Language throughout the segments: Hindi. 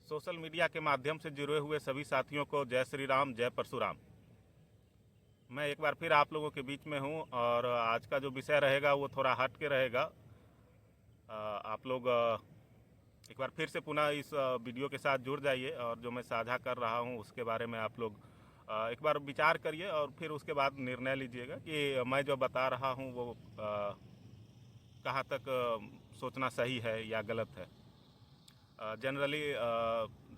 सोशल मीडिया के माध्यम से जुड़े हुए सभी साथियों को जय श्री राम, जय परशुराम। मैं एक बार फिर आप लोगों के बीच में हूं और आज का जो विषय रहेगा वो थोड़ा हट के रहेगा। आप लोग एक बार फिर से पुनः इस वीडियो के साथ जुड़ जाइए और जो मैं साझा कर रहा हूं उसके बारे में आप लोग एक बार विचार करिए और फिर उसके बाद निर्णय लीजिएगा कि मैं जो बता रहा हूं वो कहाँ तक सोचना सही है या गलत है। जनरली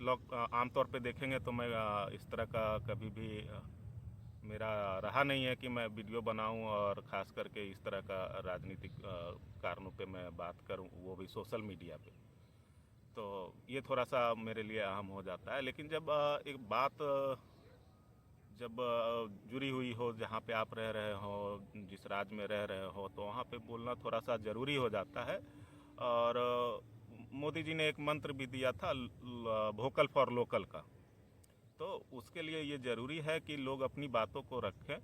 लोग आमतौर पे देखेंगे तो मैं इस तरह का कभी भी मेरा रहा नहीं है कि मैं वीडियो बनाऊं और ख़ास करके इस तरह का राजनीतिक कारणों पे मैं बात करूं, वो भी सोशल मीडिया पे। तो ये थोड़ा सा मेरे लिए अहम हो जाता है। लेकिन जब एक बात जब जुड़ी हुई हो, जहाँ पे आप रह रहे हो, जिस राज्य में रह रहे हो, तो वहाँ पे बोलना थोड़ा सा ज़रूरी हो जाता है। और मोदी जी ने एक मंत्र भी दिया था वोकल फॉर लोकल का, तो उसके लिए ये ज़रूरी है कि लोग अपनी बातों को रखें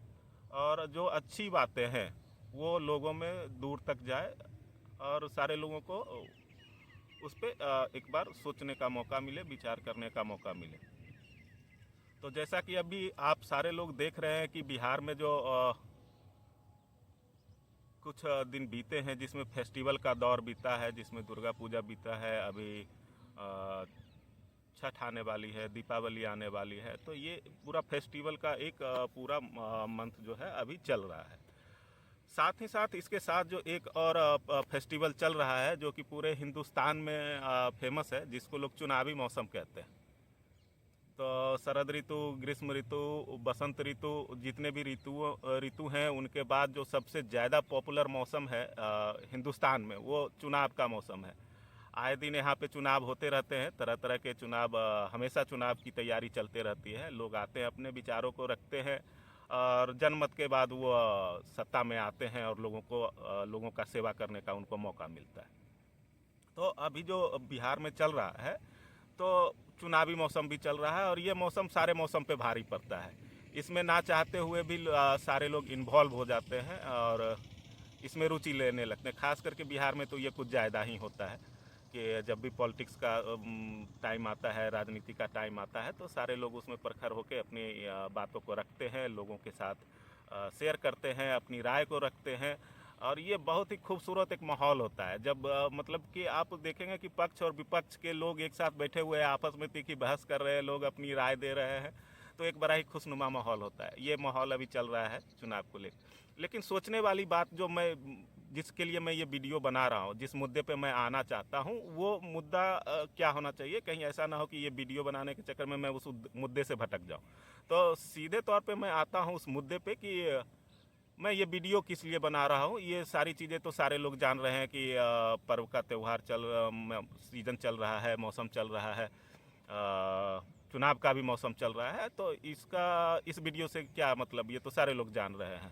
और जो अच्छी बातें हैं वो लोगों में दूर तक जाए और सारे लोगों को उस पर एक बार सोचने का मौका मिले, विचार करने का मौका मिले। तो जैसा कि अभी आप सारे लोग देख रहे हैं कि बिहार में जो कुछ दिन बीते हैं जिसमें फेस्टिवल का दौर बीता है, जिसमें दुर्गा पूजा बीता है, अभी छठ आने वाली है, दीपावली आने वाली है। तो ये पूरा फेस्टिवल का एक पूरा मंथ जो है अभी चल रहा है। साथ ही साथ इसके साथ जो एक और फेस्टिवल चल रहा है जो कि पूरे हिंदुस्तान में फेमस है, जिसको लोग चुनावी मौसम कहते हैं। तो शरद ऋतु, ग्रीष्म ऋतु, बसंत ऋतु, जितने भी ऋतु हैं उनके बाद जो सबसे ज़्यादा पॉपुलर मौसम है हिंदुस्तान में, वो चुनाव का मौसम है। आए दिन यहाँ पे चुनाव होते रहते हैं, तरह तरह के चुनाव, हमेशा चुनाव की तैयारी चलते रहती है। लोग आते हैं, अपने विचारों को रखते हैं और जनमत के बाद वो सत्ता में आते हैं और लोगों का सेवा करने का उनको मौका मिलता है। तो अभी जो बिहार में चल रहा है तो चुनावी मौसम भी चल रहा है और ये मौसम सारे मौसम पे भारी पड़ता है। इसमें ना चाहते हुए भी सारे लोग इन्वॉल्व हो जाते हैं और इसमें रुचि लेने लगते हैं। खास करके बिहार में तो ये कुछ ज़्यादा ही होता है कि जब भी पॉलिटिक्स का टाइम आता है, राजनीति का टाइम आता है, तो सारे लोग उसमें प्रखर होकर अपनी बातों को रखते हैं, लोगों के साथ शेयर करते हैं, अपनी राय को रखते हैं। और ये बहुत ही खूबसूरत एक माहौल होता है जब मतलब कि आप देखेंगे कि पक्ष और विपक्ष के लोग एक साथ बैठे हुए हैं, आपस में तीखी बहस कर रहे हैं, लोग अपनी राय दे रहे हैं। तो एक बड़ा ही खुशनुमा माहौल होता है। ये माहौल अभी चल रहा है चुनाव को लेकर। लेकिन सोचने वाली बात जो मैं, जिसके लिए मैं ये वीडियो बना रहा हूँ, जिस मुद्दे पे मैं आना चाहता हूँ, वो मुद्दा क्या होना चाहिए। कहीं ऐसा ना हो कि ये वीडियो बनाने के चक्कर में मैं उस मुद्दे से भटक जाऊँ। तो सीधे तौर पे मैं आता हूँ उस मुद्दे पे कि मैं ये वीडियो किस लिए बना रहा हूँ। ये सारी चीज़ें तो सारे लोग जान रहे हैं कि पर्व का त्यौहार सीज़न चल रहा है, मौसम चल रहा है, चुनाव का भी मौसम चल रहा है। तो इस वीडियो से क्या मतलब, ये तो सारे लोग जान रहे हैं।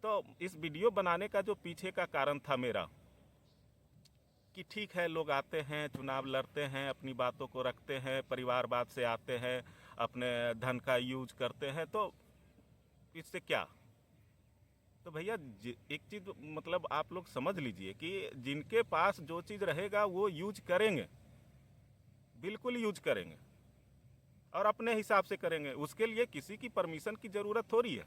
तो इस वीडियो बनाने का जो पीछे का कारण था मेरा, कि ठीक है, लोग आते हैं, चुनाव लड़ते हैं, अपनी बातों को रखते हैं, परिवारवाद से आते हैं, अपने धन का यूज करते हैं, तो इससे क्या। तो भैया एक चीज़ मतलब आप लोग समझ लीजिए कि जिनके पास जो चीज़ रहेगा वो यूज करेंगे, बिल्कुल यूज करेंगे और अपने हिसाब से करेंगे। उसके लिए किसी की परमिशन की ज़रूरत थोड़ी है।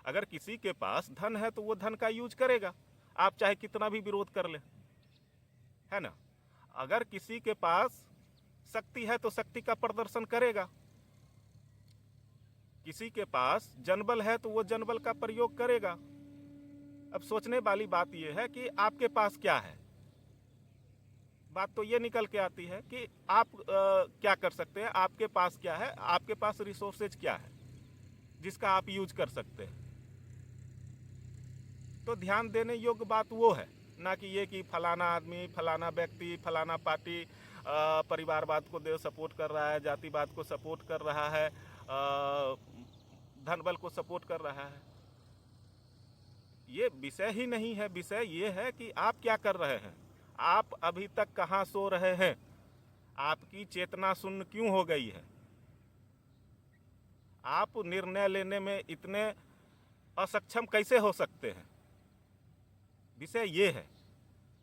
अगर किसी के पास धन है तो वो धन का यूज करेगा, आप चाहे कितना भी विरोध कर ले, है ना। अगर किसी के पास शक्ति है तो शक्ति का प्रदर्शन करेगा, किसी के पास जनबल है तो वो जनबल का प्रयोग करेगा। अब सोचने वाली बात यह है कि आपके पास क्या है। बात तो ये निकल के आती है कि आप क्या कर सकते हैं, आपके पास क्या है, आपके पास रिसोर्सेज क्या है जिसका आप यूज कर सकते हैं। तो ध्यान देने योग्य बात वो है, ना कि ये कि फलाना आदमी, फलाना व्यक्ति, फलाना पार्टी परिवारवाद को सपोर्ट कर रहा है, जातिवाद को सपोर्ट कर रहा है, धनबल को सपोर्ट कर रहा है। ये विषय ही नहीं है। विषय ये है कि आप क्या कर रहे हैं, आप अभी तक कहाँ सो रहे हैं, आपकी चेतना शून्य क्यों हो गई है, आप निर्णय लेने में इतने असक्षम कैसे हो सकते हैं। विषय ये है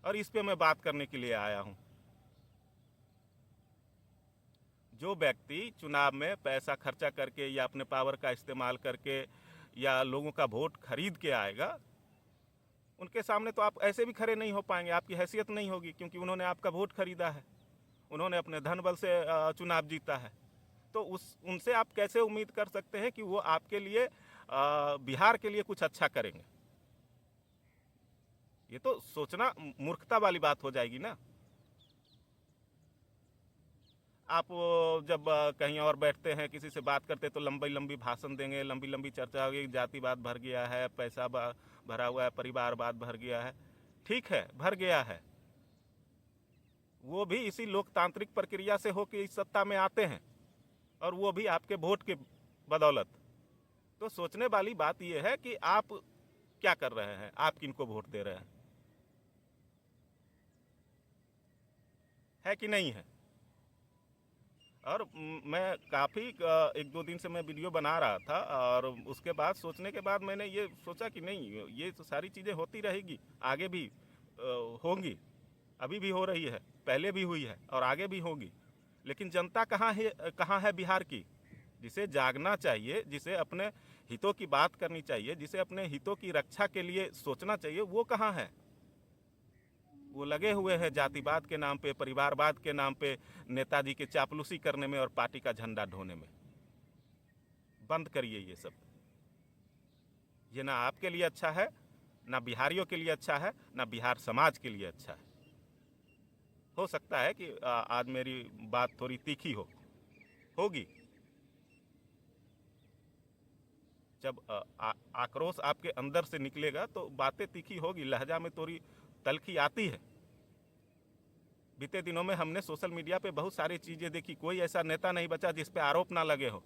और इस पे मैं बात करने के लिए आया हूँ। जो व्यक्ति चुनाव में पैसा खर्चा करके या अपने पावर का इस्तेमाल करके या लोगों का वोट खरीद के आएगा, उनके सामने तो आप ऐसे भी खड़े नहीं हो पाएंगे, आपकी हैसियत नहीं होगी, क्योंकि उन्होंने आपका वोट खरीदा है, उन्होंने अपने धन बल से चुनाव जीता है। तो उनसे आप कैसे उम्मीद कर सकते हैं कि वो आपके लिए बिहार के लिए कुछ अच्छा करेंगे? ये तो सोचना मूर्खता वाली बात हो जाएगी ना। आप जब कहीं और बैठते हैं, किसी से बात करते तो लंबी लंबी भाषण देंगे, लंबी लंबी चर्चा होगी, जातिवाद भर गया है, पैसा भरा हुआ है, परिवारवाद भर गया है। ठीक है, भर गया है, वो भी इसी लोकतांत्रिक प्रक्रिया से होकर इस सत्ता में आते हैं, और वो भी आपके वोट के बदौलत। तो सोचने वाली बात यह है कि आप क्या कर रहे हैं, आप किनको वोट दे रहे हैं, है कि नहीं है। और मैं काफ़ी 1-2 दिन से मैं वीडियो बना रहा था, और उसके बाद सोचने के बाद मैंने ये सोचा कि नहीं, ये तो सारी चीज़ें होती रहेगी, आगे भी होंगी, अभी भी हो रही है, पहले भी हुई है और आगे भी होगी। लेकिन जनता कहाँ है बिहार की, जिसे जागना चाहिए, जिसे अपने हितों की बात करनी चाहिए, जिसे अपने हितों की रक्षा के लिए सोचना चाहिए, वो कहाँ है? वो लगे हुए हैं जातिवाद के नाम पे, परिवारवाद के नाम पे नेताजी के चापलूसी करने में और पार्टी का झंडा ढोने में। बंद करिए ये सब। ये ना आपके लिए अच्छा है, ना बिहारियों के लिए अच्छा है, ना बिहार समाज के लिए अच्छा है। हो सकता है कि आज मेरी बात थोड़ी तीखी होगी। जब आक्रोश आपके अंदर से निकलेगा तो बातें तीखी होगी, लहजा में थोड़ी तलखी आती है। बीते दिनों में हमने सोशल मीडिया पे बहुत सारी चीज़ें देखी, कोई ऐसा नेता नहीं बचा जिस पे आरोप ना लगे हो,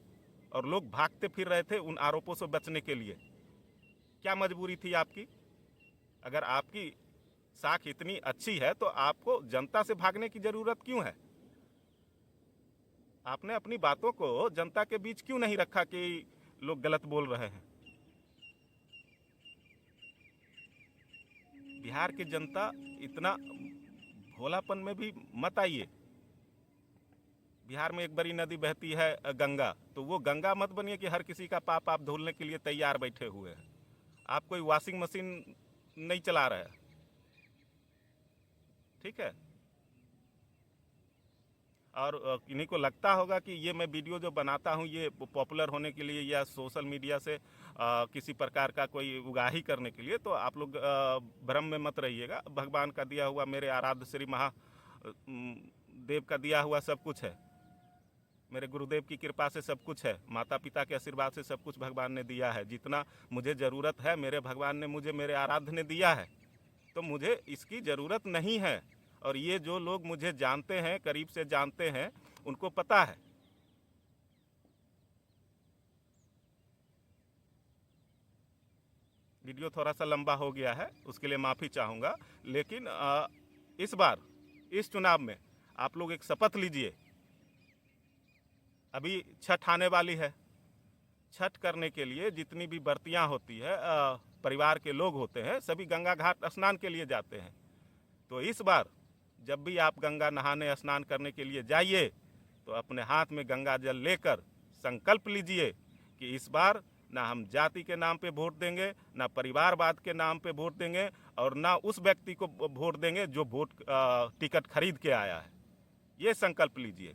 और लोग भागते फिर रहे थे उन आरोपों से बचने के लिए। क्या मजबूरी थी आपकी? अगर आपकी साख इतनी अच्छी है तो आपको जनता से भागने की ज़रूरत क्यों है? आपने अपनी बातों को जनता के बीच क्यों नहीं रखा कि लोग गलत बोल रहे हैं? बिहार की जनता इतना भोलापन में भी मत आइए। बिहार में एक बड़ी नदी बहती है गंगा, तो वो गंगा मत बनिए कि हर किसी का पाप आप धुलने के लिए तैयार बैठे हुए हैं। आप कोई वॉशिंग मशीन नहीं चला रहे, ठीक है। और इन्हीं को लगता होगा कि ये मैं वीडियो जो बनाता हूँ ये पॉपुलर होने के लिए या सोशल मीडिया से किसी प्रकार का कोई उगाही करने के लिए, तो आप लोग भ्रम में मत रहिएगा। भगवान का दिया हुआ, मेरे आराध्य श्री देव का दिया हुआ सब कुछ है, मेरे गुरुदेव की कृपा से सब कुछ है, माता पिता के आशीर्वाद से सब कुछ भगवान ने दिया है। जितना मुझे ज़रूरत है मेरे भगवान ने मुझे, मेरे आराध्य ने दिया है, तो मुझे इसकी ज़रूरत नहीं है। और ये जो लोग मुझे जानते हैं, करीब से जानते हैं, उनको पता है। वीडियो थोड़ा सा लंबा हो गया है, उसके लिए माफ़ी चाहूँगा। लेकिन इस बार इस चुनाव में आप लोग एक शपथ लीजिए। अभी छठ आने वाली है, छठ करने के लिए जितनी भी बर्तियाँ होती है, परिवार के लोग होते हैं, सभी गंगा घाट स्नान के लिए जाते हैं। तो इस बार जब भी आप गंगा नहाने स्नान करने के लिए जाइए, तो अपने हाथ में गंगा जल लेकर संकल्प लीजिए कि इस बार ना हम जाति के नाम पे वोट देंगे, ना परिवारवाद के नाम पे वोट देंगे, और ना उस व्यक्ति को वोट देंगे जो वोट टिकट खरीद के आया है। ये संकल्प लीजिए।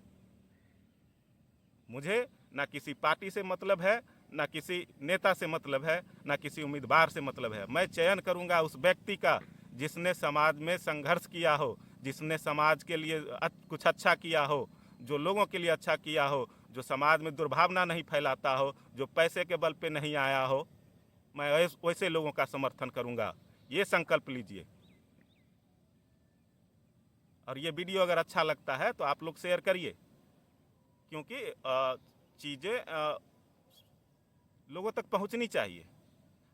मुझे ना किसी पार्टी से मतलब है, ना किसी नेता से मतलब है, ना किसी उम्मीदवार से मतलब है। मैं चयन करूंगा उस व्यक्ति का जिसने समाज में संघर्ष किया हो, जिसने समाज के लिए कुछ अच्छा किया हो, जो लोगों के लिए अच्छा किया हो, जो समाज में दुर्भावना नहीं फैलाता हो, जो पैसे के बल पे नहीं आया हो। मैं वैसे लोगों का समर्थन करूंगा। ये संकल्प लीजिए। और ये वीडियो अगर अच्छा लगता है तो आप लोग शेयर करिए, क्योंकि चीज़ें लोगों तक पहुंचनी चाहिए।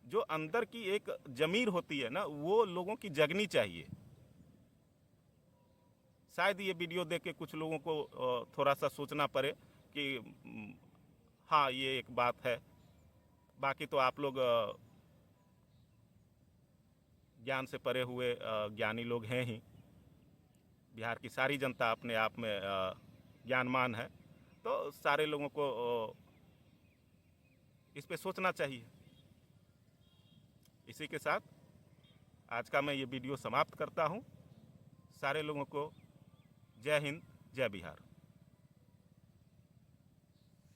जो अंदर की एक ज़मीर होती है ना, वो लोगों की जगनी चाहिए। शायद ये वीडियो देख के कुछ लोगों को थोड़ा सा सोचना पड़े कि हाँ, ये एक बात है। बाकी तो आप लोग ज्ञान से परे हुए ज्ञानी लोग हैं ही। बिहार की सारी जनता अपने आप में ज्ञानमान है, तो सारे लोगों को इस पे सोचना चाहिए। इसी के साथ आज का मैं ये वीडियो समाप्त करता हूँ। सारे लोगों को जय हिंद, जय बिहार।